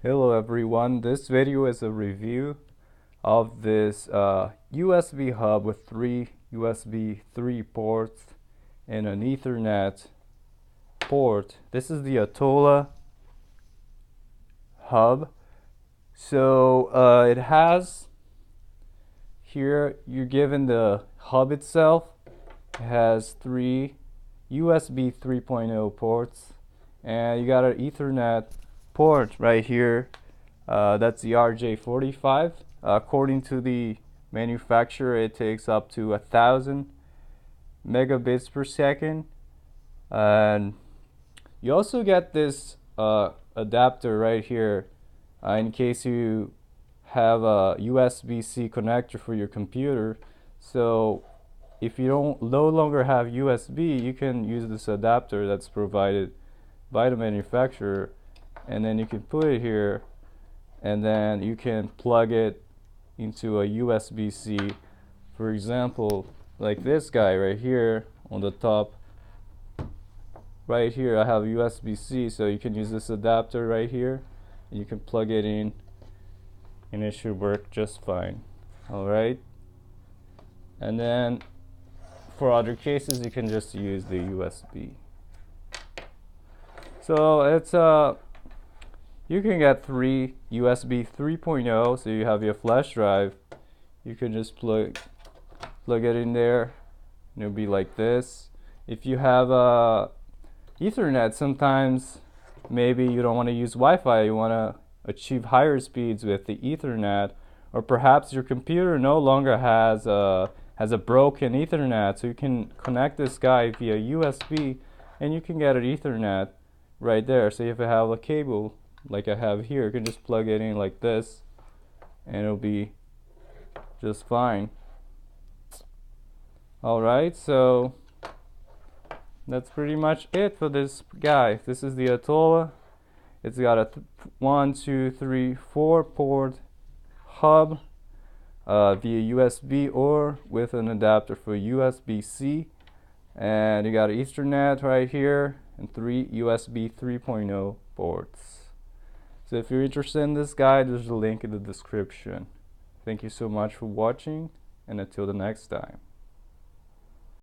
Hello everyone, this video is a review of this USB hub with 3 USB 3 ports and an Ethernet port. This is the Atolla Hub. So it has here, you're given the hub itself. It has 3 USB 3.0 ports, and you got an Ethernet port right here. That's the RJ45. According to the manufacturer, it takes up to 1,000 megabits per second. And you also get this adapter right here in case you have a USB-C connector for your computer. So if you don't no longer have USB, you can use this adapter that's provided by the manufacturer, and then you can put it here, and then you can plug it into a USB-C. For example, like this guy right here on the top right here, I have USB-C, so you can use this adapter right here, and you can plug it in and it should work just fine. Alright, and then for other cases you can just use the USB. So it's you can get 3 USB 3.0, so you have your flash drive. You can just plug it in there, and it'll be like this. If you have Ethernet, sometimes maybe you don't want to use Wi-Fi, you want to achieve higher speeds with the Ethernet, or perhaps your computer no longer has a broken Ethernet, so you can connect this guy via USB, and you can get an Ethernet right there. So if you have a cable like I have here, you can just plug it in like this, and it'll be just fine. Alright, so that's pretty much it for this guy. This is the Atolla. It's got a 1, 2, 3, 4 port hub via USB or with an adapter for USB-C, and you got an Ethernet right here and 3 USB 3.0 ports. So if you're interested in this guide, there's a link in the description. Thank you so much for watching, and until the next time.